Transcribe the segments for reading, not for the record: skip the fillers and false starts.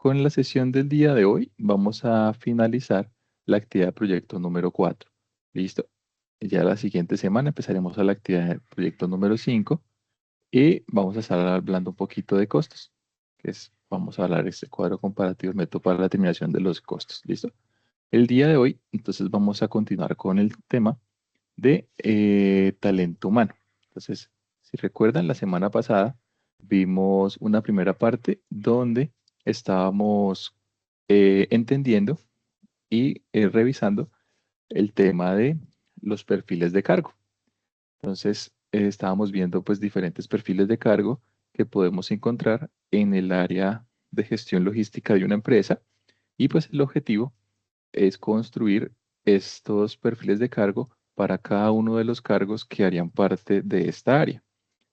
con la sesión del día de hoy vamos a finalizar la actividad de proyecto número 4. ¿Listo? Ya la siguiente semana empezaremos a la actividad de proyecto número 5 y vamos a estar hablando un poquito de costos, vamos a hablar de este cuadro comparativo, el método para la determinación de los costos. ¿Listo? El día de hoy, entonces, vamos a continuar con el tema de talento humano. Entonces, si recuerdan, la semana pasada vimos una primera parte donde estábamos entendiendo y revisando el tema de los perfiles de cargo. Entonces, estábamos viendo pues diferentes perfiles de cargo que podemos encontrar en el área de gestión logística de una empresa y pues el objetivo es construir estos perfiles de cargo para cada uno de los cargos que harían parte de esta área.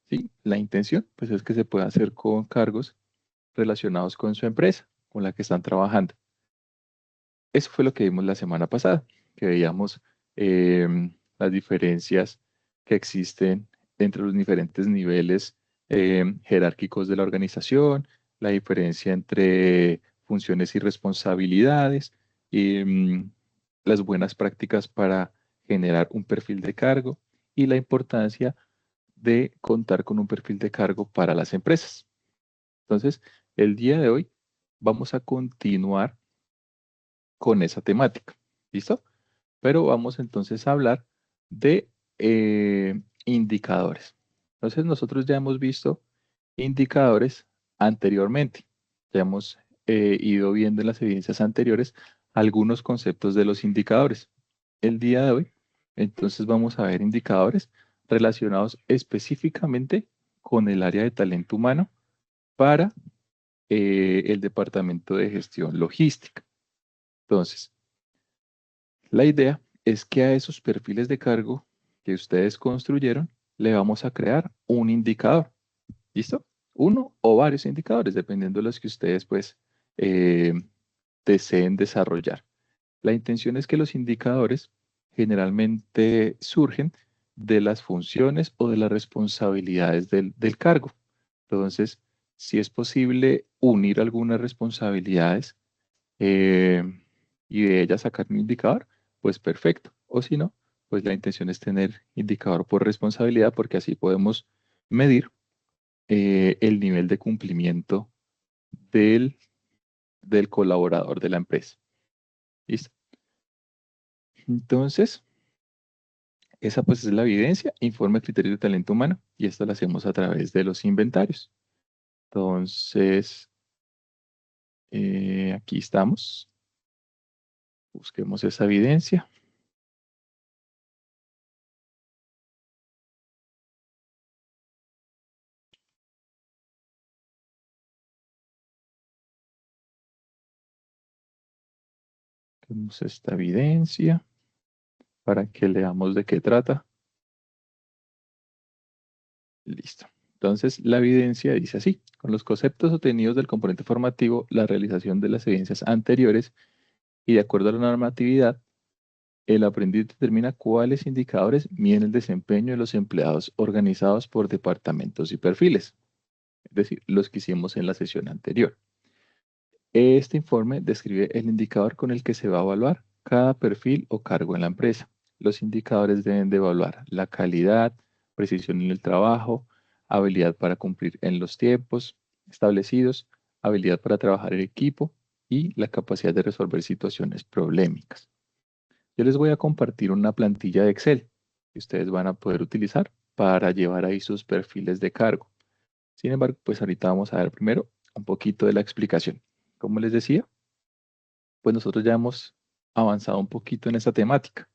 ¿Sí? La intención pues es que se pueda hacer con cargos relacionados con su empresa, con la que están trabajando. Eso fue lo que vimos la semana pasada, que veíamos las diferencias que existen entre los diferentes niveles jerárquicos de la organización, la diferencia entre funciones y responsabilidades, las buenas prácticas para generar un perfil de cargo y la importancia de contar con un perfil de cargo para las empresas. Entonces, el día de hoy vamos a continuar con esa temática. ¿Listo? Pero vamos entonces a hablar de indicadores. Entonces nosotros ya hemos visto indicadores anteriormente. Ya hemos ido viendo en las evidencias anteriores algunos conceptos de los indicadores. El día de hoy, entonces vamos a ver indicadores relacionados específicamente con el área de talento humano para el departamento de gestión logística. Entonces, la idea es que a esos perfiles de cargo que ustedes construyeron, le vamos a crear un indicador. ¿Listo? Uno o varios indicadores, dependiendo de los que ustedes pues eh, deseen desarrollar. La intención es que los indicadores generalmente surgen de las funciones o de las responsabilidades del cargo. Entonces, si es posible unir algunas responsabilidades eh, y de ella sacar un indicador, pues perfecto. O si no, pues la intención es tener indicador por responsabilidad porque así podemos medir el nivel de cumplimiento del, del colaborador de la empresa. ¿Listo? Entonces, esa pues es la evidencia, informe de criterios de talento humano y esto lo hacemos a través de los inventarios. Entonces, aquí estamos. Busquemos esa evidencia. Busquemos esta evidencia para que leamos de qué trata. Listo. Entonces, la evidencia dice así: con los conceptos obtenidos del componente formativo, la realización de las evidencias anteriores y de acuerdo a la normatividad, el aprendiz determina cuáles indicadores miden el desempeño de los empleados organizados por departamentos y perfiles, es decir, los que hicimos en la sesión anterior. Este informe describe el indicador con el que se va a evaluar cada perfil o cargo en la empresa. Los indicadores deben de evaluar la calidad, precisión en el trabajo, habilidad para cumplir en los tiempos establecidos, habilidad para trabajar en equipo y la capacidad de resolver situaciones problemáticas. Yo les voy a compartir una plantilla de Excel que ustedes van a poder utilizar para llevar ahí sus perfiles de cargo. Sin embargo, pues ahorita vamos a ver primero un poquito de la explicación. Como les decía, pues nosotros ya hemos avanzado un poquito en esta temática.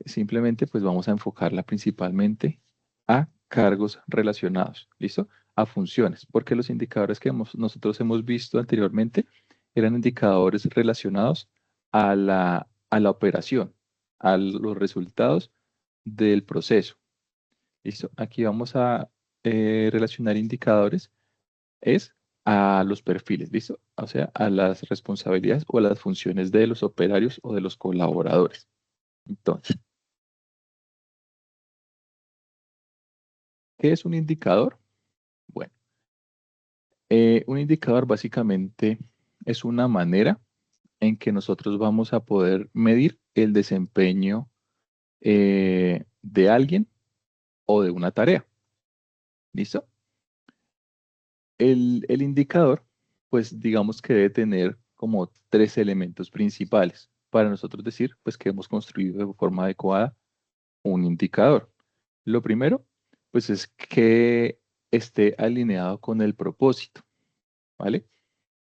Simplemente pues vamos a enfocarla principalmente a cargos relacionados, ¿listo? A funciones, porque los indicadores que nosotros hemos visto anteriormente eran indicadores relacionados a la operación, a los resultados del proceso, ¿listo? Aquí vamos a relacionar indicadores es a los perfiles, ¿listo? O sea, a las responsabilidades o a las funciones de los operarios o de los colaboradores. Entonces, ¿qué es un indicador? Bueno, Un indicador básicamente es una manera en que nosotros vamos a poder medir el desempeño de alguien o de una tarea. ¿Listo? El indicador, pues digamos que debe tener como tres elementos principales para nosotros decir pues que hemos construido de forma adecuada un indicador. Lo primero, pues es que esté alineado con el propósito, ¿vale?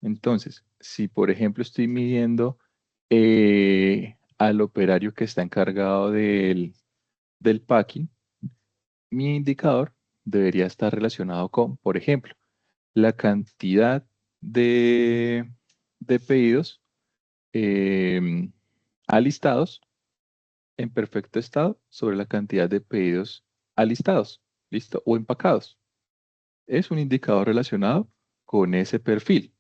Entonces, si por ejemplo estoy midiendo al operario que está encargado del packing, mi indicador debería estar relacionado con, por ejemplo, la cantidad de pedidos em, alistados en perfecto estado sobre la cantidad de pedidos alistados, ¿listo? O empacados. Es un indicador relacionado con ese perfil.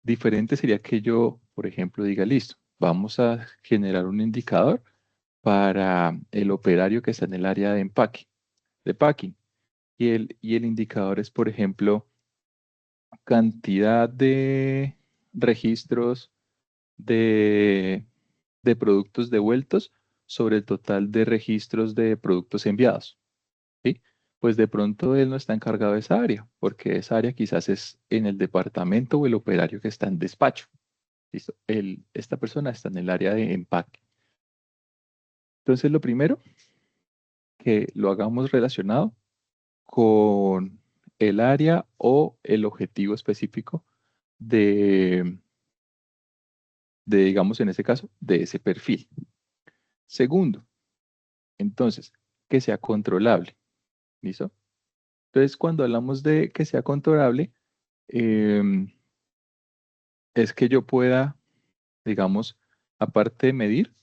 Diferente sería que yo, por ejemplo, diga, listo, vamos a generar un indicador para el operario que está en el área de empaque, de packing. Y el indicador es, por ejemplo, cantidad de registros de, de productos devueltos sobre el total de registros de productos enviados, ¿sí? Pues de pronto él no está encargado de esa área, porque esa área quizás es en el departamento o el operario que está en despacho. ¿Listo? Esta persona está en el área de empaque. Entonces, lo primero, que lo hagamos relacionado con el área o el objetivo específico de, digamos, en ese caso, de ese perfil. Segundo, entonces, que sea controlable. ¿Listo? Entonces, cuando hablamos de que sea controlable, em, es que yo pueda, digamos, aparte de medir,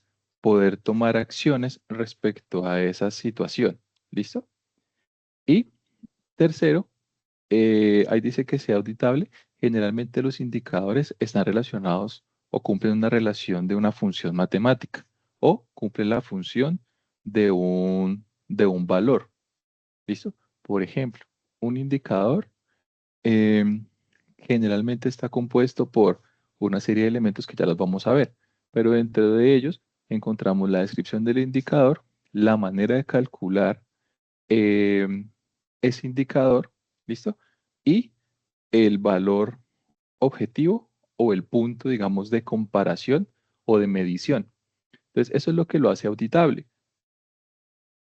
poder tomar acciones respecto a esa situación. ¿Listo? Y tercero, ahí dice que sea auditable. Generalmente los indicadores están relacionados o cumplen una relación de una función matemática o cumplen la función de un valor. ¿Listo? Por ejemplo, un indicador em, generalmente está compuesto por una serie de elementos que ya los vamos a ver, pero dentro de ellos encontramos la descripción del indicador, la manera de calcular em, ese indicador, ¿listo? Y el valor objetivo o el punto, digamos, de comparación o de medición. Entonces, eso es lo que lo hace auditable.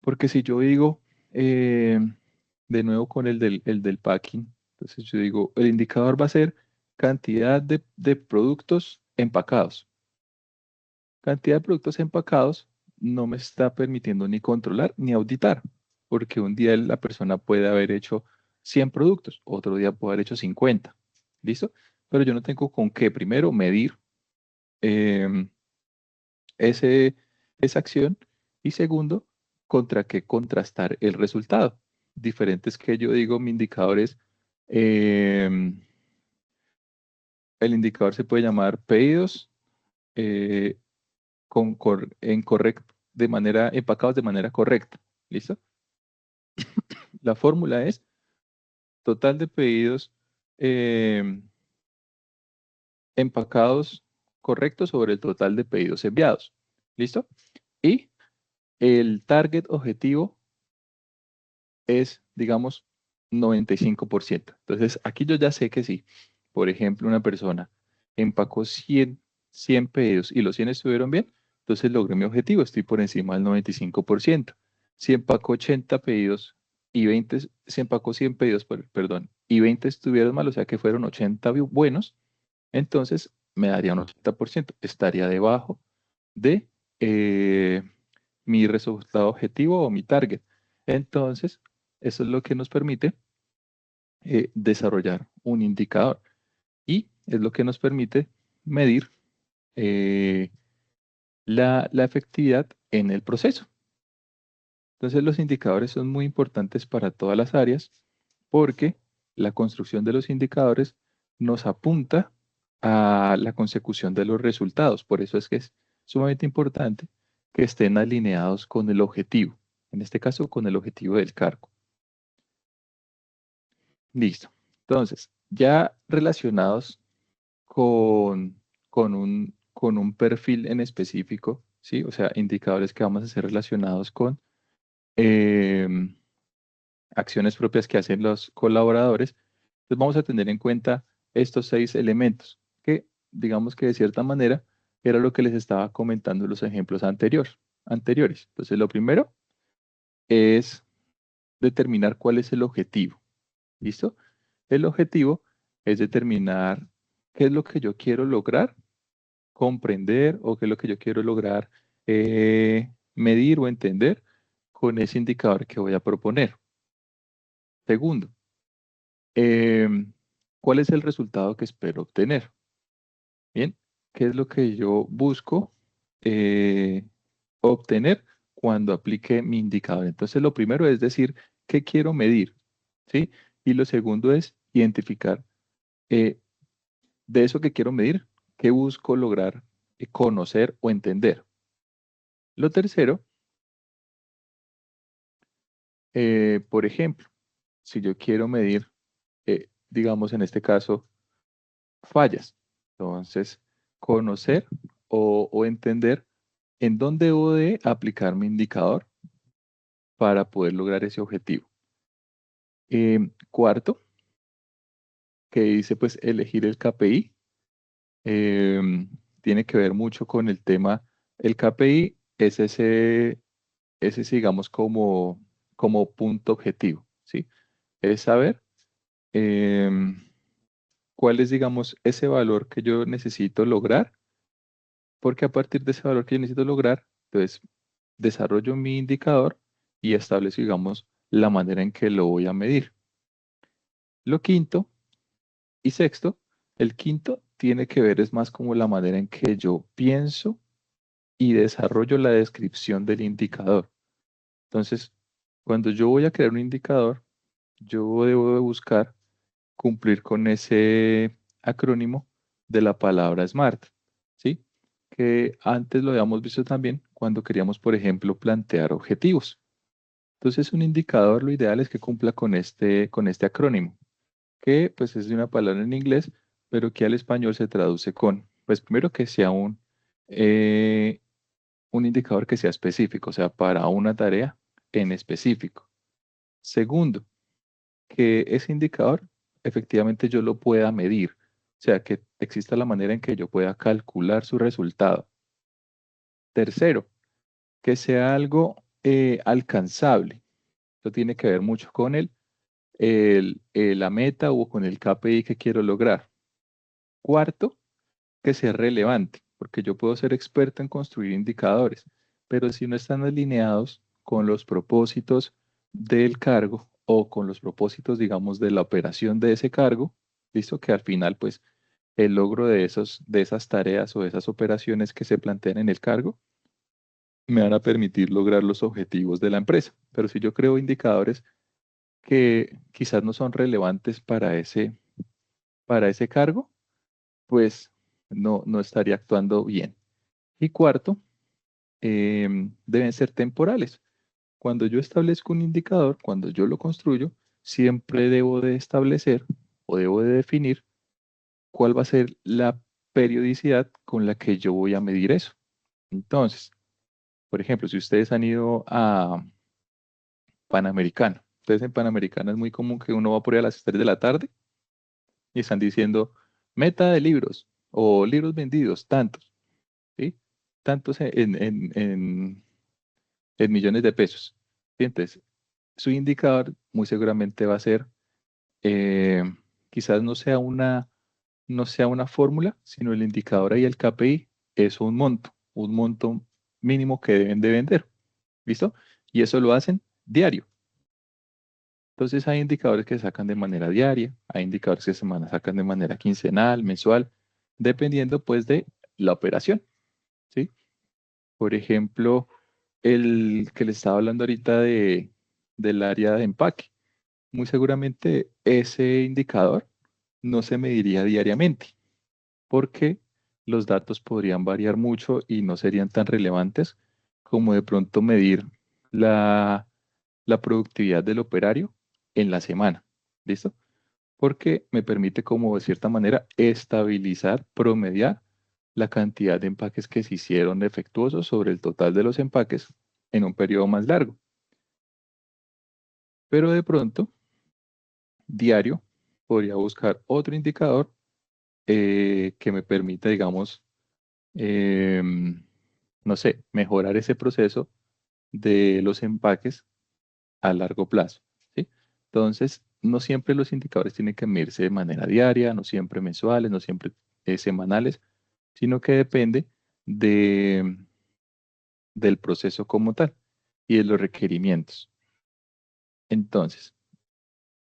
Porque si yo digo, de nuevo con el del packing, entonces yo digo, el indicador va a ser cantidad de productos empacados. Cantidad de productos empacados no me está permitiendo ni controlar ni auditar, porque un día la persona puede haber hecho 100 productos, otro día puede haber hecho 50. ¿Listo? Pero yo no tengo con qué primero medir em, ese, esa acción y segundo, contra qué contrastar el resultado. Diferente es que yo digo mi indicador es, em, el indicador se puede llamar pedidos eh, empacados de manera correcta. ¿Listo? La fórmula es total de pedidos em, empacados correctos sobre el total de pedidos enviados. ¿Listo? Y el target objetivo es, digamos, 95%. Entonces, aquí yo ya sé que si, por ejemplo, una persona empacó 100 pedidos y los 100 estuvieron bien, entonces logré mi objetivo, estoy por encima del 95%. Si empacó 80 pedidos y 20, si empacó 100 pedidos, perdón, y 20 estuvieron mal, o sea que fueron 80 buenos, entonces me daría un 80%. Estaría debajo de mi resultado objetivo o mi target. Entonces, eso es lo que nos permite desarrollar un indicador y es lo que nos permite medir eh, la efectividad en el proceso. Entonces, los indicadores son muy importantes para todas las áreas porque la construcción de los indicadores nos apunta a la consecución de los resultados. Por eso es que es sumamente importante que estén alineados con el objetivo, en este caso con el objetivo del cargo. Listo. Entonces, ya relacionados con, con un perfil en específico, ¿sí? O sea, indicadores que vamos a hacer relacionados con em, acciones propias que hacen los colaboradores. Entonces vamos a tener en cuenta estos 6 elementos, que digamos que de cierta manera era lo que les estaba comentando en los ejemplos anteriores. Entonces lo primero es determinar cuál es el objetivo. ¿Listo? El objetivo es determinar qué es lo que yo quiero lograr, comprender o qué es lo que yo quiero lograr medir o entender con ese indicador que voy a proponer. Segundo, ¿cuál es el resultado que espero obtener? Bien, ¿qué es lo que yo busco eh, obtener cuando aplique mi indicador? Entonces, lo primero es decir, ¿qué quiero medir? ¿Sí? Y lo segundo es identificar eh, de eso que quiero medir, qué busco lograr conocer o entender. Lo tercero, por ejemplo, si yo quiero medir, digamos en este caso, fallas, entonces conocer o entender en dónde debo de aplicar mi indicador para poder lograr ese objetivo. Cuarto, que dice pues elegir el KPI, tiene que ver mucho con el tema, el KPI es ese digamos como punto objetivo, ¿sí? Es saber em, cuál es, digamos, ese valor que yo necesito lograr, porque a partir de ese valor que yo necesito lograr, entonces desarrollo mi indicador y establezco, digamos, la manera en que lo voy a medir. Lo quinto y sexto, el quinto tiene que ver es más como la manera en que yo pienso y desarrollo la descripción del indicador. Entonces, cuando yo voy a crear un indicador, yo debo de buscar cumplir con ese acrónimo de la palabra SMART, ¿sí? Que antes lo habíamos visto también cuando queríamos, por ejemplo, plantear objetivos. Entonces, un indicador lo ideal es que cumpla con este acrónimo, que pues es de una palabra en inglés, pero que al español se traduce con, pues primero que sea un indicador que sea específico, o sea, para una tarea en específico. Segundo, que ese indicador efectivamente yo lo pueda medir, o sea, que exista la manera en que yo pueda calcular su resultado. Tercero, que sea algo alcanzable. Esto tiene que ver mucho con la meta o con el KPI que quiero lograr. Cuarto, que sea relevante, porque yo puedo ser experto en construir indicadores, pero si no están alineados con los propósitos del cargo o con los propósitos, digamos, de la operación de ese cargo, listo, que al final, pues, el logro de esas tareas o de esas operaciones que se plantean en el cargo me van a permitir lograr los objetivos de la empresa. Pero si yo creo indicadores que quizás no son relevantes para ese cargo, pues no estaría actuando bien. Y cuarto, deben ser temporales. Cuando yo establezco un indicador, cuando yo lo construyo, siempre debo de establecer o debo de definir cuál va a ser la periodicidad con la que yo voy a medir eso. Entonces, por ejemplo, si ustedes han ido a Panamericana, entonces en Panamericana es muy común que uno va por ahí a las 3 de la tarde y están diciendo meta de libros o libros vendidos, tantos, ¿sí? Tantos en millones de pesos. ¿Sí? Entonces, su indicador muy seguramente va a ser, eh, quizás no sea una fórmula, sino el indicador ahí, el KPI, es un monto mínimo que deben de vender. ¿Listo? Y eso lo hacen diario. Entonces hay indicadores que se sacan de manera diaria, hay indicadores que se sacan de manera quincenal, mensual, dependiendo pues de la operación, ¿sí? Por ejemplo, el que les estaba hablando ahorita del área de empaque. Muy seguramente ese indicador no se mediría diariamente, porque los datos podrían variar mucho y no serían tan relevantes como de pronto medir la, la productividad del operario en la semana. ¿Listo? porque me permite como de cierta manera estabilizar, promediar la cantidad de empaques que se hicieron defectuosos sobre el total de los empaques en un periodo más largo. Pero de pronto, diario, podría buscar otro indicador que me permita, digamos, no sé, mejorar ese proceso de los empaques a largo plazo, ¿sí? Entonces, no siempre los indicadores tienen que medirse de manera diaria, no siempre mensuales, no siempre semanales, sino que depende de, del proceso como tal y de los requerimientos. Entonces,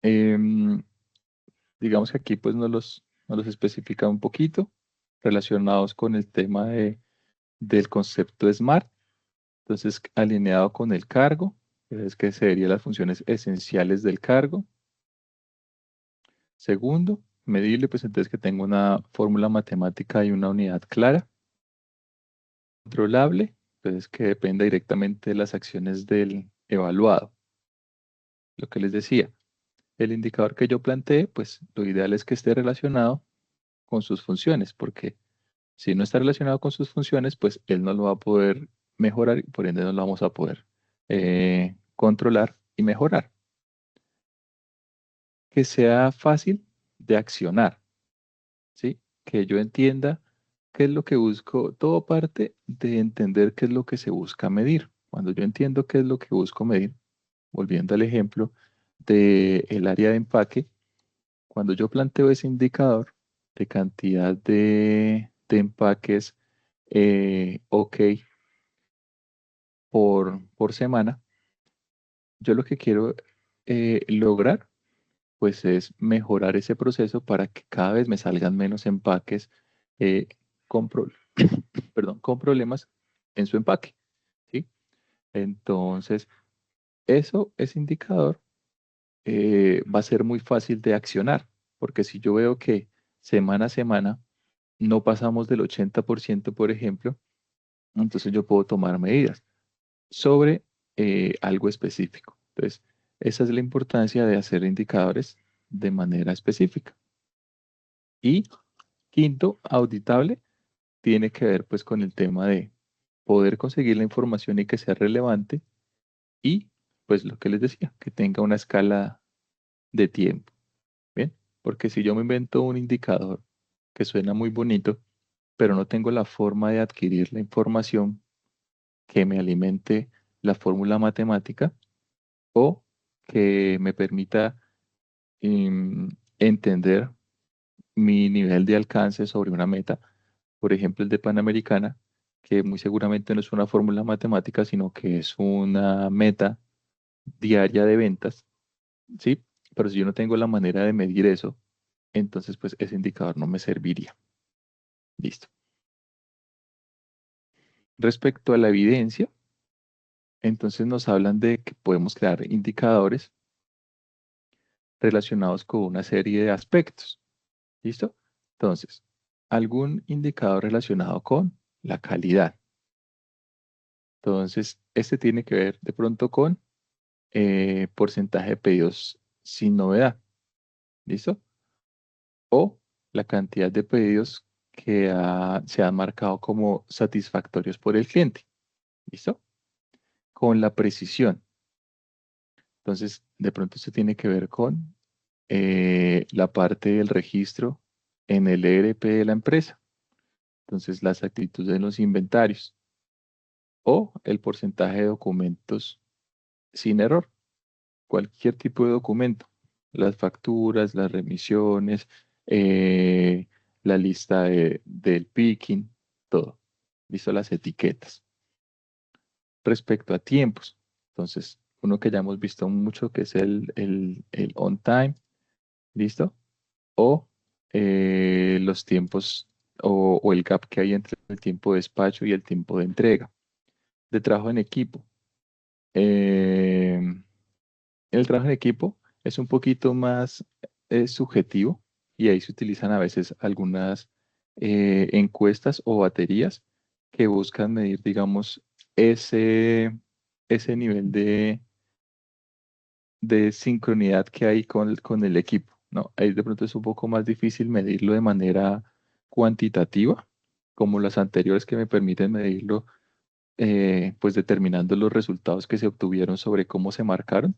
em, digamos que aquí pues nos los especifica un poquito relacionados con el tema del concepto de SMART. Entonces, alineado con el cargo, es que serían las funciones esenciales del cargo. Segundo, medible, pues entonces que tenga una fórmula matemática y una unidad clara. Controlable, pues que dependa directamente de las acciones del evaluado. Lo que les decía, el indicador que yo planteé, pues lo ideal es que esté relacionado con sus funciones, porque si no está relacionado con sus funciones, pues él no lo va a poder mejorar y por ende no lo vamos a poder controlar y mejorar. Que sea fácil de accionar, ¿sí? Que yo entienda qué es lo que busco. Todo parte de entender qué es lo que se busca medir. Cuando yo entiendo qué es lo que busco medir, volviendo al ejemplo del área de empaque, cuando yo planteo ese indicador de cantidad de empaques OK por semana, yo lo que quiero lograr pues es mejorar ese proceso para que cada vez me salgan menos empaques eh, con, perdón, con problemas en su empaque, ¿sí? Entonces, ese indicador va a ser muy fácil de accionar, porque si yo veo que semana a semana no pasamos del 80%, por ejemplo, entonces yo puedo tomar medidas sobre algo específico. Entonces, esa es la importancia de hacer indicadores de manera específica. Y quinto, auditable, tiene que ver pues con el tema de poder conseguir la información y que sea relevante y pues lo que les decía, que tenga una escala de tiempo. Bien, porque si yo me invento un indicador que suena muy bonito, pero no tengo la forma de adquirir la información que me alimente la fórmula matemática o que me permita entender mi nivel de alcance sobre una meta, por ejemplo el de Panamericana, que muy seguramente no es una fórmula matemática, sino que es una meta diaria de ventas, ¿sí? Pero si yo no tengo la manera de medir eso, entonces pues ese indicador no me serviría. Listo. Respecto a la evidencia, entonces nos hablan de que podemos crear indicadores relacionados con una serie de aspectos. ¿Listo? Entonces, algún indicador relacionado con la calidad. Entonces, este tiene que ver de pronto con porcentaje de pedidos sin novedad. ¿Listo? O la cantidad de pedidos que se han marcado como satisfactorios por el cliente. ¿Listo? Con la precisión. Entonces, de pronto esto tiene que ver con la parte del registro en el ERP de la empresa. Entonces, las actitudes en los inventarios o el porcentaje de documentos sin error. Cualquier tipo de documento. Las facturas, las remisiones, la lista del picking, todo. Listo, las etiquetas. Respecto a tiempos, entonces, uno que ya hemos visto mucho que es el on time, ¿listo? O los tiempos o el gap que hay entre el tiempo de despacho y el tiempo de entrega. De trabajo en equipo. El trabajo en equipo es un poquito más subjetivo y ahí se utilizan a veces algunas encuestas o baterías que buscan medir, digamos, ese nivel de sincronidad que hay con el equipo. ¿no? Ahí de pronto es un poco más difícil medirlo de manera cuantitativa, como las anteriores que me permiten medirlo, pues determinando los resultados que se obtuvieron sobre cómo se marcaron.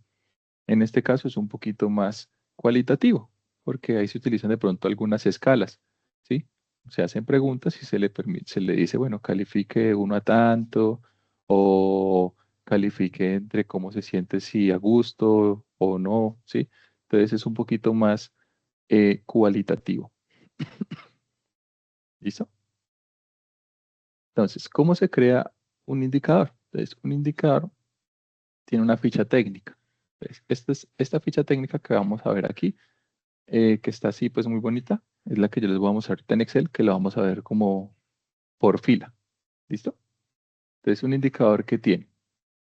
En este caso es un poquito más cualitativo, porque ahí se utilizan de pronto algunas escalas, ¿sí? Se hacen preguntas y se le dice, bueno, califique de 1 a tanto, o califique entre cómo se siente, si a gusto o no, ¿sí? Entonces es un poquito más cualitativo. ¿Listo? Entonces, ¿cómo se crea un indicador? Entonces, un indicador tiene una ficha técnica. Entonces, esta ficha técnica que vamos a ver aquí, que está así, pues muy bonita, es la que yo les voy a mostrar ahorita en Excel, que la vamos a ver como por fila. ¿Listo? Entonces, un indicador que tiene,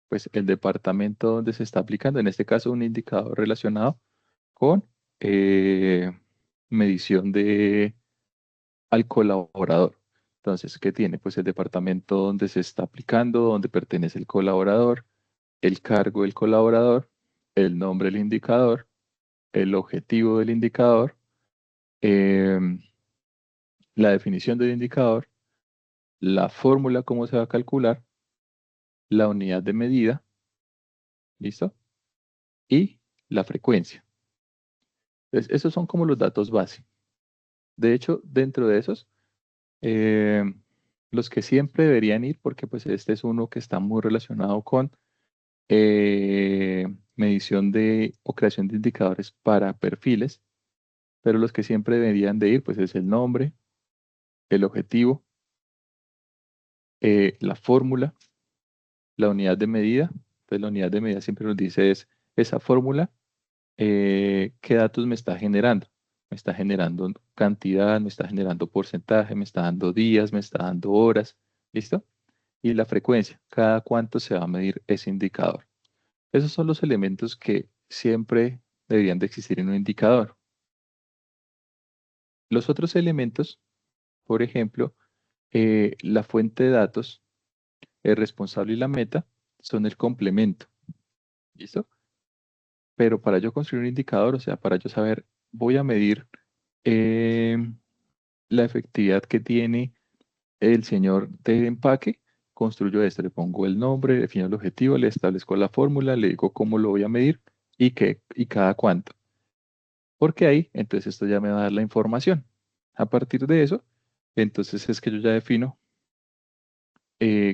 pues el departamento donde se está aplicando, en este caso un indicador relacionado con medición de al colaborador. Entonces, ¿qué tiene? Pues el departamento donde se está aplicando, donde pertenece el colaborador, el cargo del colaborador, el nombre del indicador, el objetivo del indicador, em, la definición del indicador, la fórmula, cómo se va a calcular, la unidad de medida, ¿listo? Y la frecuencia. Entonces, esos son como los datos básicos. De hecho, dentro de esos, los que siempre deberían ir, porque pues este es uno que está muy relacionado con medición de o creación de indicadores para perfiles, pero los que siempre deberían de ir, pues es el nombre, el objetivo, la fórmula, la unidad de medida. Pues la unidad de medida siempre nos dice es esa fórmula, qué datos me está generando. Me está generando cantidad, me está generando porcentaje, me está dando días, me está dando horas, ¿listo? Y la frecuencia, cada cuánto se va a medir ese indicador. Esos son los elementos que siempre deberían de existir en un indicador. Los otros elementos, por ejemplo, la fuente de datos, el responsable y la meta son el complemento. ¿Listo? Pero para yo construir un indicador, o sea, para yo saber, voy a medir eh, la efectividad que tiene el señor de empaque, construyo esto, le pongo el nombre, defino el objetivo, le establezco la fórmula, le digo cómo lo voy a medir y cada cuánto. Porque ahí, entonces esto ya me va a dar la información. A partir de eso, entonces es que yo ya defino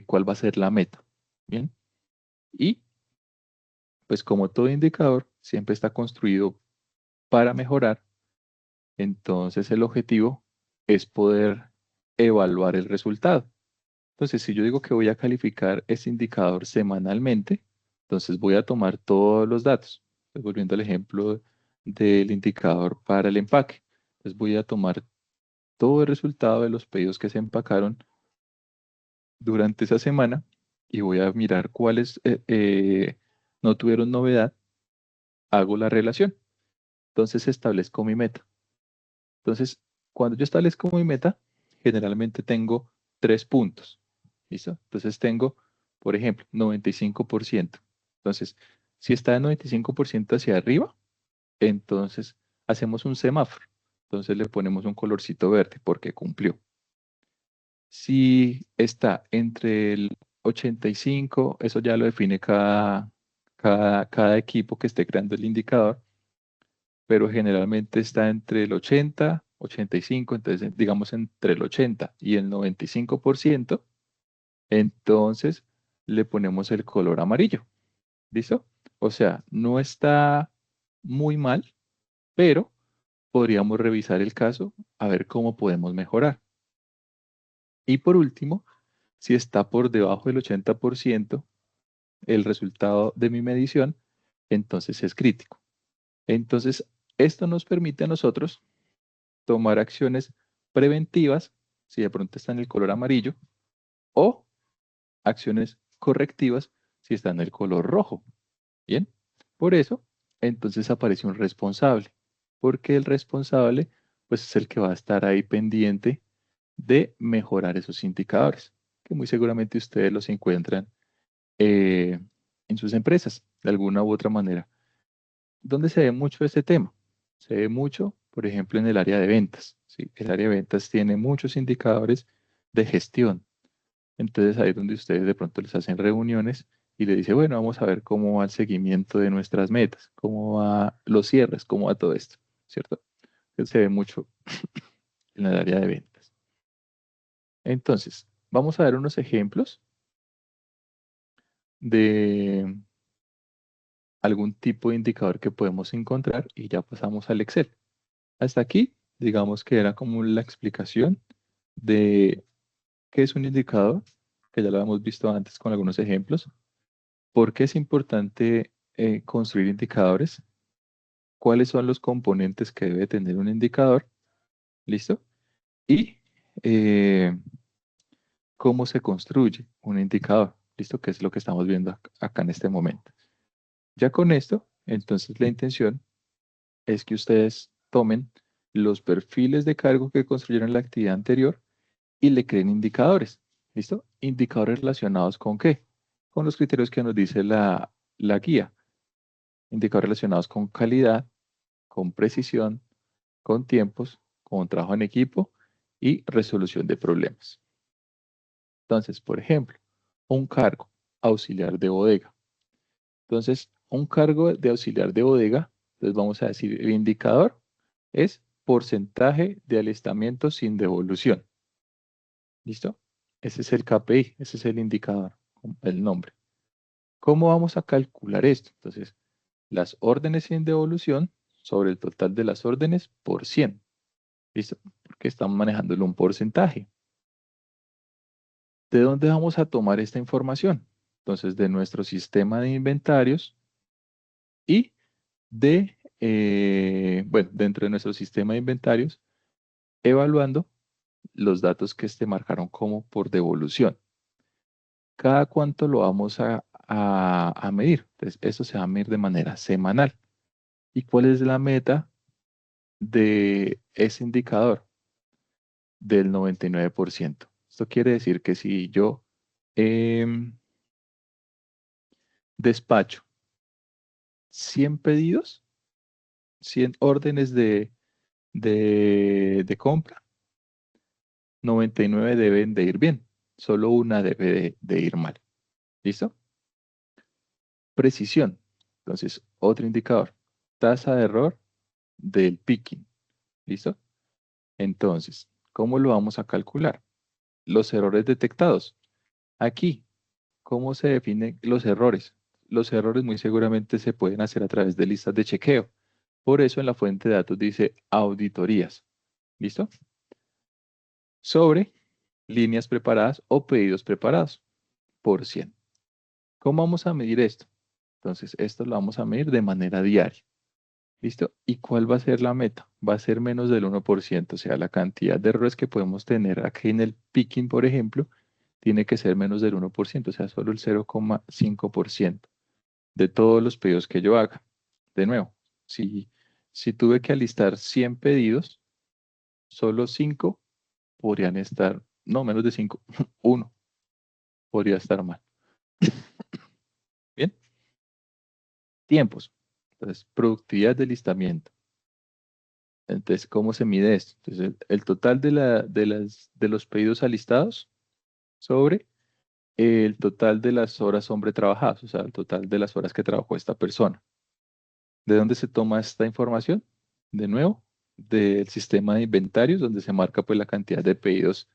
cuál va a ser la meta. Bien. Y pues como todo indicador siempre está construido para mejorar, entonces el objetivo es poder evaluar el resultado. Entonces, si yo digo que voy a calificar ese indicador semanalmente, entonces voy a tomar todos los datos. Pues, volviendo al ejemplo del indicador para el empaque. Entonces voy a tomar todo el resultado de los pedidos que se empacaron durante esa semana y voy a mirar cuáles no tuvieron novedad, hago la relación. Entonces establezco mi meta. Entonces, cuando yo establezco mi meta, generalmente tengo 3 puntos. ¿Listo? Entonces tengo, por ejemplo, 95%. Entonces, si está en 95% hacia arriba, entonces hacemos un semáforo. Entonces le ponemos un colorcito verde porque cumplió. Si está entre el 85, eso ya lo define cada equipo que esté creando el indicador, pero generalmente está entre el 80, 85, entonces digamos entre el 80 y el 95%, entonces le ponemos el color amarillo. ¿Listo? O sea, no está muy mal, pero podríamos revisar el caso a ver cómo podemos mejorar. Y por último, si está por debajo del 80% el resultado de mi medición, entonces es crítico. Entonces, esto nos permite a nosotros tomar acciones preventivas, si de pronto está en el color amarillo, o acciones correctivas, si está en el color rojo. Bien, por eso, entonces aparece un responsable, porque el responsable, pues es el que va a estar ahí pendiente de mejorar esos indicadores, que muy seguramente ustedes los encuentran en sus empresas, de alguna u otra manera. ¿Dónde se ve mucho este tema? Se ve mucho, por ejemplo, en el área de ventas, ¿sí? El área de ventas tiene muchos indicadores de gestión. Entonces ahí es donde ustedes de pronto les hacen reuniones y le dicen, bueno, vamos a ver cómo va el seguimiento de nuestras metas, cómo va los cierres, cómo va todo esto, ¿cierto? Entonces, se ve mucho en el área de ventas. Entonces, vamos a ver unos ejemplos de algún tipo de indicador que podemos encontrar y ya pasamos al Excel. Hasta aquí, digamos que era como la explicación de qué es un indicador, que ya lo hemos visto antes con algunos ejemplos, por qué es importante construir indicadores, cuáles son los componentes que debe tener un indicador, ¿listo? Y cómo se construye un indicador, ¿listo? Que es lo que estamos viendo acá en este momento. Ya con esto, entonces la intención es que ustedes tomen los perfiles de cargo que construyeron en la actividad anterior y le creen indicadores, ¿listo? Indicadores relacionados con ¿qué? Con los criterios que nos dice la guía. Indicadores relacionados con calidad, con precisión, con tiempos, con trabajo en equipo y resolución de problemas. Entonces, por ejemplo, un cargo auxiliar de bodega. Entonces, un cargo de auxiliar de bodega, entonces vamos a decir, el indicador es porcentaje de alistamiento sin devolución. ¿Listo? Ese es el KPI, ese es el indicador, el nombre. ¿Cómo vamos a calcular esto? Entonces, las órdenes sin devolución sobre el total de las órdenes por 100. ¿Listo? Porque estamos manejándolo un porcentaje. ¿De dónde vamos a tomar esta información? Entonces, de nuestro sistema de inventarios y bueno, dentro de nuestro sistema de inventarios, evaluando los datos que marcaron como por devolución. ¿Cada cuánto lo vamos a medir? Entonces, eso se va a medir de manera semanal. ¿Y cuál es la meta de ese indicador? Del 99%. Esto quiere decir que si yo despacho 100 pedidos, 100 órdenes de compra, 99 deben de ir bien, solo una debe de ir mal. ¿Listo? Precisión. Entonces, otro indicador. Tasa de error del picking. ¿Listo? Entonces, ¿cómo lo vamos a calcular? Los errores detectados. Aquí, ¿cómo se definen los errores? Los errores muy seguramente se pueden hacer a través de listas de chequeo. Por eso en la fuente de datos dice auditorías. ¿Listo? Sobre líneas preparadas o pedidos preparados por 100. ¿Cómo vamos a medir esto? Entonces, esto lo vamos a medir de manera diaria. ¿Listo? ¿Y cuál va a ser la meta? Va a ser menos del 1%, o sea, la cantidad de errores que podemos tener aquí en el picking, por ejemplo, tiene que ser menos del 1%, o sea, solo el 0,5% de todos los pedidos que yo haga. De nuevo, si tuve que alistar 100 pedidos, solo 5 podrían estar, no, menos de 5, uno podría estar mal. Bien, tiempos. Entonces, productividad de listamiento. Entonces, ¿cómo se mide esto? Entonces, el total de los pedidos alistados sobre el total de las horas hombre trabajadas, o sea, el total de las horas que trabajó esta persona. ¿De dónde se toma esta información? De nuevo, del sistema de inventarios, donde se marca pues la cantidad de pedidos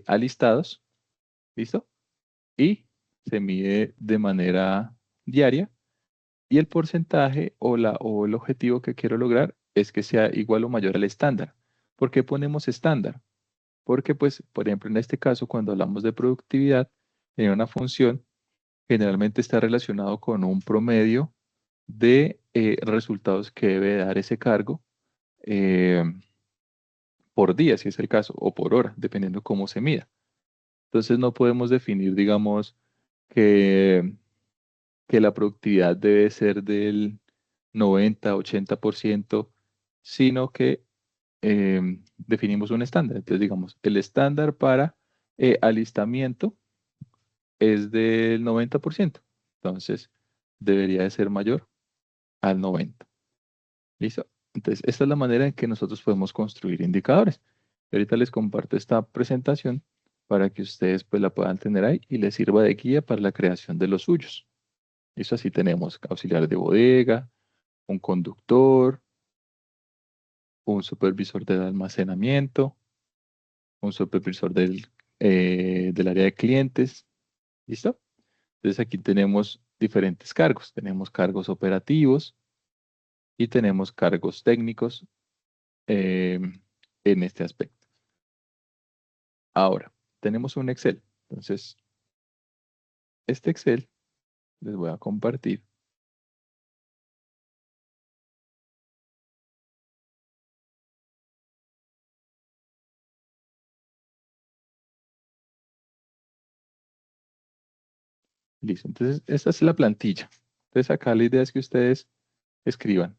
alistados, ¿listo? Y se mide de manera diaria y el porcentaje o el objetivo que quiero lograr es que sea igual o mayor al estándar. ¿Por qué ponemos estándar? Porque pues, por ejemplo, en este caso, cuando hablamos de productividad, en una función generalmente está relacionado con un promedio de resultados que debe dar ese cargo eh, por día, si es el caso, o por hora, dependiendo cómo se mida. Entonces no podemos definir, digamos, que, que la productividad debe ser del 90-80%, sino que definimos un estándar. Entonces, digamos, el estándar para alistamiento es del 90%. Entonces, debería de ser mayor al 90%. ¿Listo? Entonces, esta es la manera en que nosotros podemos construir indicadores. Ahorita les comparto esta presentación para que ustedes pues la puedan tener ahí y les sirva de guía para la creación de los suyos. Eso así tenemos auxiliar de bodega, un conductor, un supervisor del almacenamiento, un supervisor del área de clientes. ¿Listo? Entonces aquí tenemos diferentes cargos. Tenemos cargos operativos y tenemos cargos técnicos eh, en este aspecto. Ahora, tenemos un Excel. Entonces, este Excel les voy a compartir. Listo. Entonces, esta es la plantilla. Entonces, acá la idea es que ustedes escriban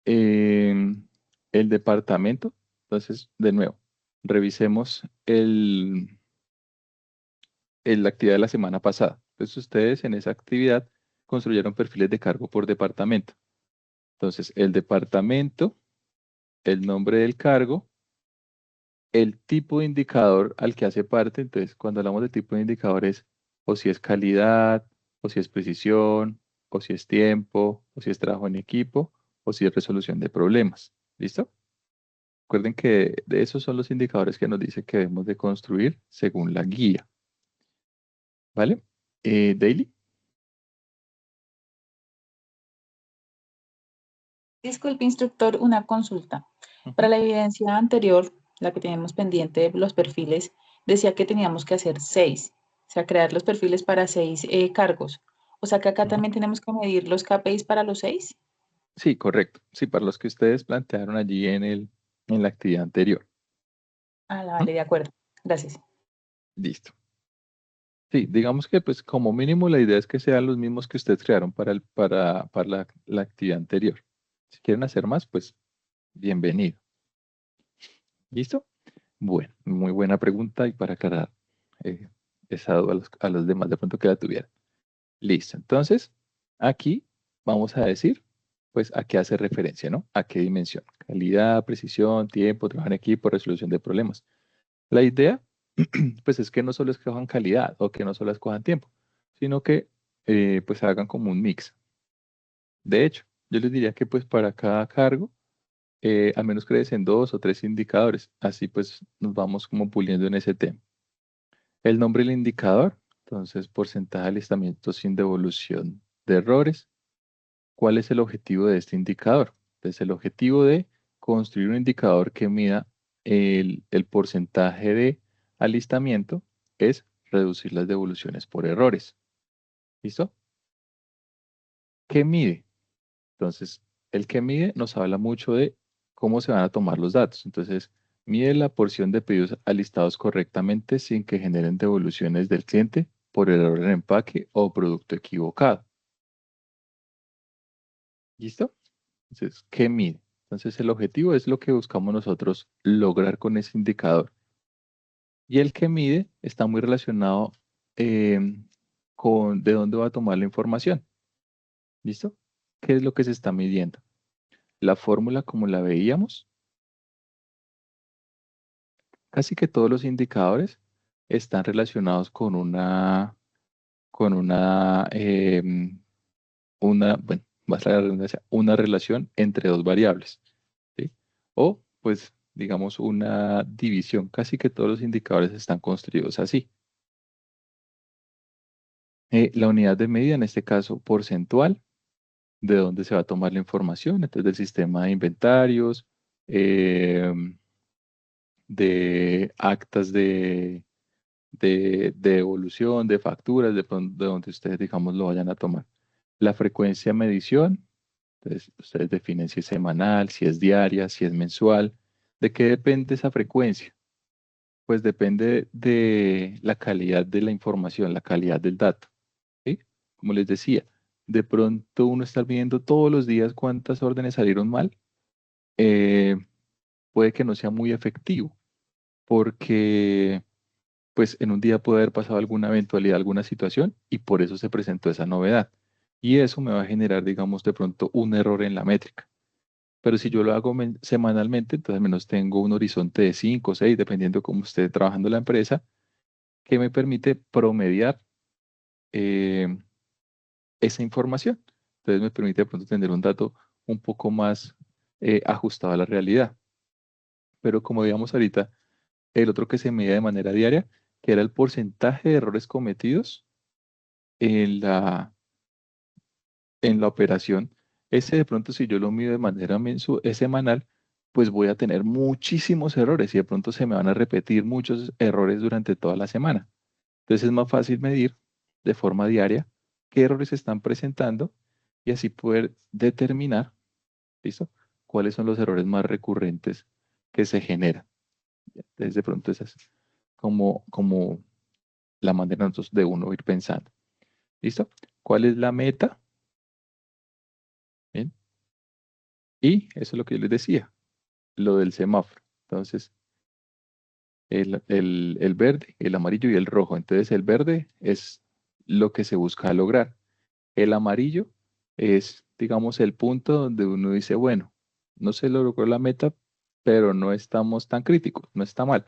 el departamento. Entonces, de nuevo, revisemos la actividad de la semana pasada. Entonces, ustedes en esa actividad construyeron perfiles de cargo por departamento. Entonces, el departamento, el nombre del cargo, el tipo de indicador al que hace parte. Entonces, cuando hablamos de tipo de indicadores, o si es calidad, o si es precisión, o si es tiempo, o si es trabajo en equipo, o si es resolución de problemas. ¿Listo? Recuerden que de esos son los indicadores que nos dice que debemos de construir según la guía. ¿Vale? Daily. Disculpe, instructor, una consulta. Para Ujú. la evidencia anterior, la que tenemos pendiente de los perfiles, decía que teníamos que hacer 6, o sea, crear los perfiles para 6 cargos. O sea, que acá Ujú. también tenemos que medir los KPIs para los 6. Sí, correcto. Sí, para los que ustedes plantearon allí en la actividad anterior. Ah, Ujú. vale, de acuerdo. Gracias. Listo. Sí, digamos que pues como mínimo la idea es que sean los mismos que ustedes crearon para la actividad anterior. Si quieren hacer más, pues bienvenido. ¿Listo? Bueno, muy buena pregunta y para aclarar eh, esa duda a los demás de pronto que la tuvieran. Listo. Entonces, aquí vamos a decir, pues, a qué hace referencia, ¿no? A qué dimensión. Calidad, precisión, tiempo, trabajo en equipo, resolución de problemas. La idea, pues, es que no solo escojan calidad o que no solo escojan tiempo, sino que, pues, hagan como un mix. De hecho, yo les diría que, pues, para cada cargo, al menos crees en 2 o 3 indicadores. Así, pues, nos vamos como puliendo en ese tema. El nombre del indicador, entonces, porcentaje de alistamiento sin devolución de errores. ¿Cuál es el objetivo de este indicador? Entonces, el objetivo de construir un indicador que mida el porcentaje de alistamiento es reducir las devoluciones por errores. ¿Listo? ¿Qué mide? Entonces, el que mide nos habla mucho de cómo se van a tomar los datos. Entonces, mide la porción de pedidos alistados correctamente sin que generen devoluciones del cliente por error en empaque o producto equivocado. ¿Listo? Entonces, ¿qué mide? Entonces, el objetivo es lo que buscamos nosotros lograr con ese indicador. Y el que mide está muy relacionado con de dónde va a tomar la información. ¿Listo? ¿Qué es lo que se está midiendo? La fórmula como la veíamos, casi que todos los indicadores están relacionados con bueno, más la redundancia, una relación entre dos variables. ¿Sí? O, pues, digamos, una división. Casi que todos los indicadores están construidos así. La unidad de medida, en este caso, porcentual, de dónde se va a tomar la información, entonces del sistema de inventarios, eh, de actas de evolución, de facturas, de donde ustedes, digamos, lo vayan a tomar. La frecuencia de medición, entonces ustedes definen si es semanal, si es diaria, si es mensual. ¿De qué depende esa frecuencia? Pues depende de la calidad de la información, la calidad del dato. ¿Sí? Como les decía, de pronto uno está viendo todos los días cuántas órdenes salieron mal, eh, puede que no sea muy efectivo, porque pues en un día puede haber pasado alguna eventualidad, alguna situación, y por eso se presentó esa novedad. Y eso me va a generar, digamos, de pronto un error en la métrica. Pero si yo lo hago semanalmente, entonces al menos tengo un horizonte de 5 o 6, dependiendo cómo esté trabajando la empresa, que me permite promediar eh, esa información. Entonces me permite de pronto tener un dato un poco más ajustado a la realidad. Pero como digamos ahorita, el otro que se medía de manera diaria, que era el porcentaje de errores cometidos en la operación, ese de pronto si yo lo mido de manera semanal, pues voy a tener muchísimos errores y de pronto se me van a repetir muchos errores durante toda la semana. Entonces es más fácil medir de forma diaria qué errores se están presentando y así poder determinar, ¿listo? Cuáles son los errores más recurrentes que se generan. Entonces de pronto esa es como la manera nosotros de uno ir pensando. ¿Listo? ¿Cuál es la meta? Bien. Y eso es lo que yo les decía, lo del semáforo. Entonces, el verde, el amarillo y el rojo. Entonces, el verde es lo que se busca lograr. El amarillo es, digamos, el punto donde uno dice, bueno, no se logró la meta, pero no estamos tan críticos, no está mal.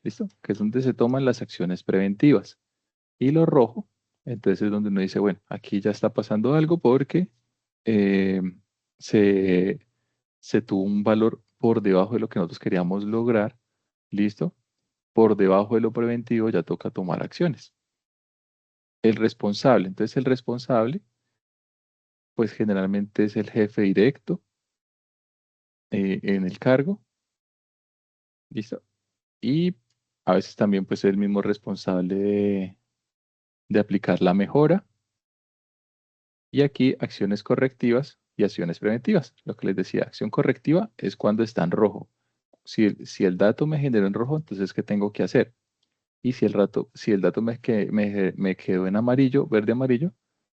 ¿Listo? Que es donde se toman las acciones preventivas. Y lo rojo, entonces es donde uno dice, bueno, aquí ya está pasando algo porque eh, se, se tuvo un valor por debajo de lo que nosotros queríamos lograr, ¿listo? Por debajo de lo preventivo ya toca tomar acciones. El responsable, entonces el responsable, pues generalmente es el jefe directo en el cargo, ¿listo? Y a veces también pues es el mismo responsable de aplicar la mejora. Y aquí acciones correctivas y acciones preventivas. Lo que les decía, acción correctiva es cuando está en rojo. Si el dato me generó en rojo, entonces ¿qué tengo que hacer? Y si el dato me quedó en amarillo, verde amarillo,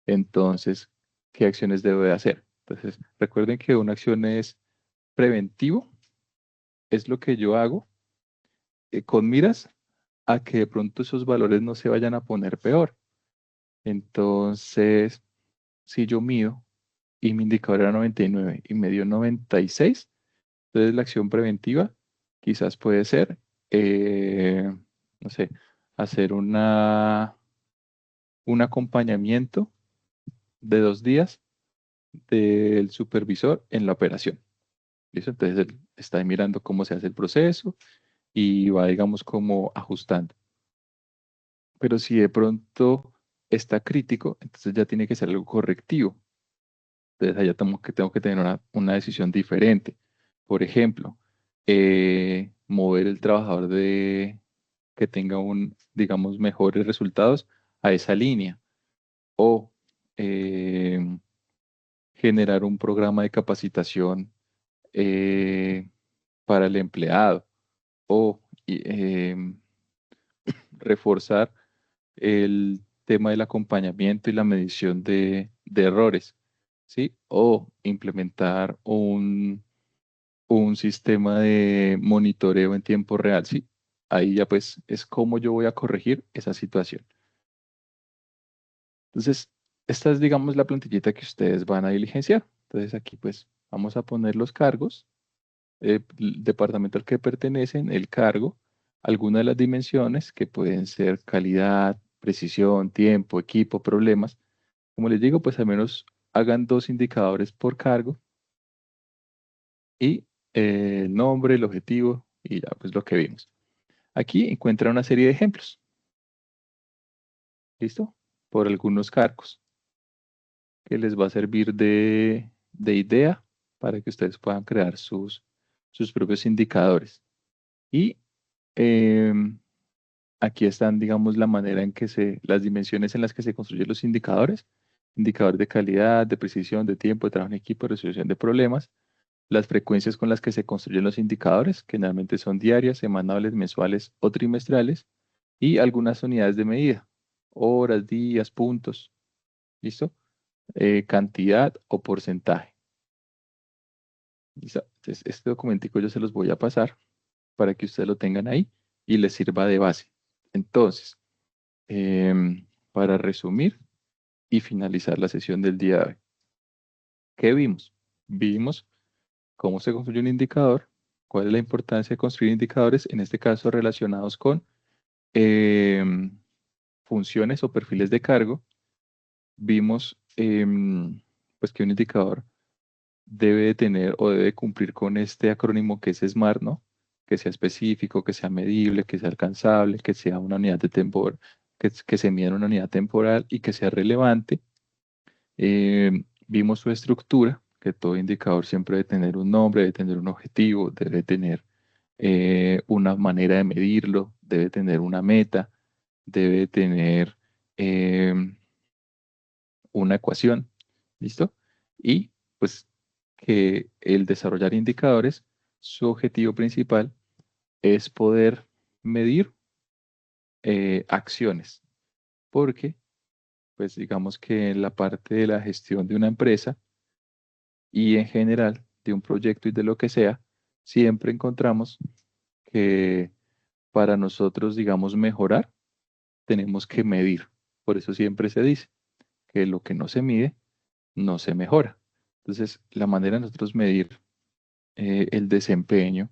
entonces, ¿qué acciones debo de hacer? Entonces, recuerden que una acción es preventivo, es lo que yo hago con miras a que de pronto esos valores no se vayan a poner peor. Entonces, si yo mido y mi indicador era 99 y me dio 96, entonces la acción preventiva quizás puede ser, no sé, hacer un acompañamiento de 2 días del supervisor en la operación. ¿Listo? Entonces él está ahí mirando cómo se hace el proceso y va, digamos, como ajustando. Pero si de pronto está crítico, entonces ya tiene que ser algo correctivo. Entonces allá tengo que tener una decisión diferente. Por ejemplo, mover el trabajador que tenga digamos, mejores resultados a esa línea. O eh, generar un programa de capacitación eh, para el empleado. O reforzar el tema del acompañamiento y la medición de errores. ¿Sí? O implementar un sistema de monitoreo en tiempo real, ¿sí? Ahí ya pues es cómo yo voy a corregir esa situación. Entonces, esta es, digamos, la plantillita que ustedes van a diligenciar. Entonces, aquí pues vamos a poner los cargos, el departamento al que pertenecen, el cargo, algunas de las dimensiones que pueden ser calidad, precisión, tiempo, equipo, problemas. Como les digo, pues al menos hagan 2 indicadores por cargo y el nombre, el objetivo y ya pues lo que vimos. Aquí encuentra una serie de ejemplos, ¿listo? Por algunos cargos que les va a servir de idea para que ustedes puedan crear sus propios indicadores. Y em, aquí están, digamos, la manera en que las dimensiones en las que se construyen los indicadores, indicador de calidad, de precisión, de tiempo, de trabajo en equipo, resolución de problemas, las frecuencias con las que se construyen los indicadores, que generalmente son diarias, semanales, mensuales o trimestrales, y algunas unidades de medida, horas, días, puntos, ¿listo? Cantidad o porcentaje. ¿Listo? Entonces, este documentico yo se los voy a pasar para que ustedes lo tengan ahí y les sirva de base. Entonces, para resumir y finalizar la sesión del día de hoy, ¿qué vimos? Vimos ¿Cómo se construye un indicador? ¿Cuál es la importancia de construir indicadores? En este caso relacionados con funciones o perfiles de cargo. Vimos pues que un indicador debe de tener o debe cumplir con este acrónimo que es SMART, ¿no? Que sea específico, que sea medible, que sea alcanzable, que sea una unidad de temporal, que se mida en una unidad temporal y que sea relevante. Vimos su estructura, que todo indicador siempre debe tener un nombre, debe tener un objetivo, debe tener una manera de medirlo, debe tener una meta, debe tener una ecuación, ¿listo? Y pues que el desarrollar indicadores, su objetivo principal es poder medir acciones, porque pues digamos que en la parte de la gestión de una empresa y en general de un proyecto y de lo que sea, siempre encontramos que para nosotros, digamos, mejorar, tenemos que medir. Por eso siempre se dice que lo que no se mide, no se mejora. Entonces, la manera de nosotros medir el desempeño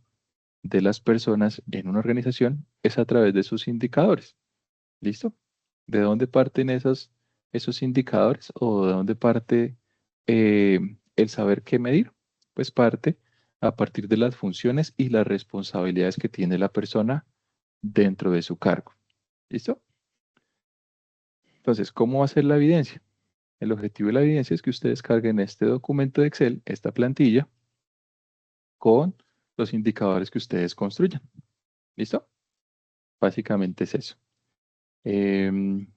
de las personas en una organización es a través de sus indicadores. ¿Listo? ¿De dónde parten esos indicadores o de dónde parte el saber qué medir? Pues parte a partir de las funciones y las responsabilidades que tiene la persona dentro de su cargo. ¿Listo? Entonces, ¿cómo va a ser la evidencia? El objetivo de la evidencia es que ustedes carguen este documento de Excel, esta plantilla, con los indicadores que ustedes construyan. ¿Listo? Básicamente es eso. Em,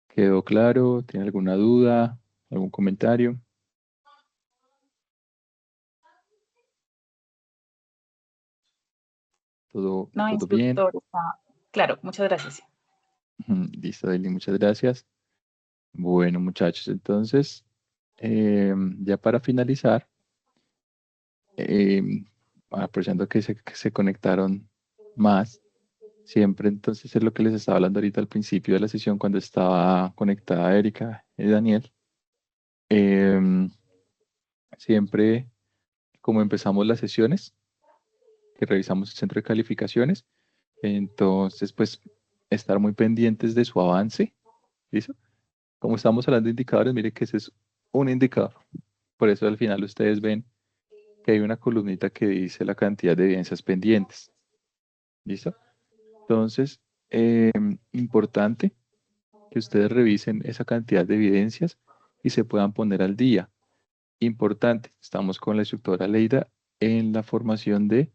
¿Quedó claro? ¿Tiene alguna duda? ¿Algún comentario? No, ¿Todo bien? instructor, está claro, muchas gracias. Listo, Deli, muchas gracias. Bueno, muchachos, entonces, ya para finalizar, em, aprovechando que se conectaron más, siempre entonces es lo que les estaba hablando ahorita al principio de la sesión cuando estaba conectada Erika y Daniel. em, Siempre, como empezamos las sesiones, que revisamos el centro de calificaciones, entonces, pues, estar muy pendientes de su avance, ¿listo? Como estamos hablando de indicadores, mire que ese es un indicador. Por eso al final ustedes ven que hay una columnita que dice la cantidad de evidencias pendientes, ¿listo? Entonces, importante que ustedes revisen esa cantidad de evidencias y se puedan poner al día. Importante, estamos con la instructora Leida en la formación de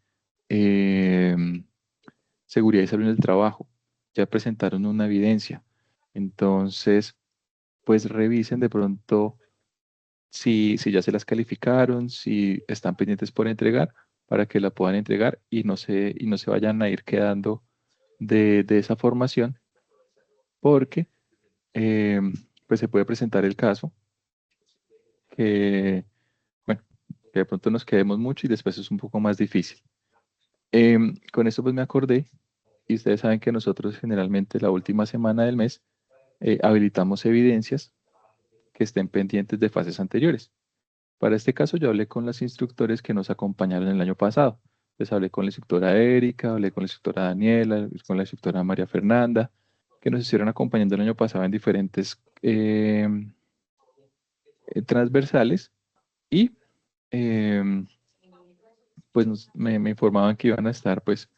seguridad y salud en el trabajo. Ya presentaron una evidencia. Entonces, pues revisen de pronto si ya se las calificaron, si están pendientes por entregar, para que la puedan entregar y no se vayan a ir quedando de esa formación, porque eh, pues se puede presentar el caso que, bueno, que de pronto nos quedemos mucho y después es un poco más difícil. Con esto pues me acordé, y ustedes saben que nosotros generalmente la última semana del mes habilitamos evidencias que estén pendientes de fases anteriores. Para este caso yo hablé con los instructores que nos acompañaron el año pasado. Les hablé con la instructora Erika, hablé con la instructora Daniela, con la instructora María Fernanda, que nos estuvieron acompañando el año pasado en diferentes transversales y eh, pues me informaban que iban a estar pues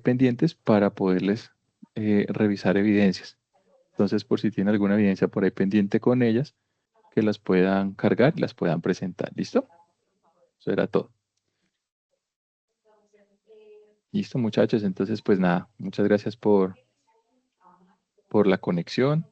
pendientes para poderles revisar evidencias. Entonces, por si tienen alguna evidencia por ahí pendiente con ellas, que las puedan cargar y las puedan presentar. ¿Listo? Eso era todo. Listo, muchachos. Entonces, pues nada, muchas gracias por la conexión.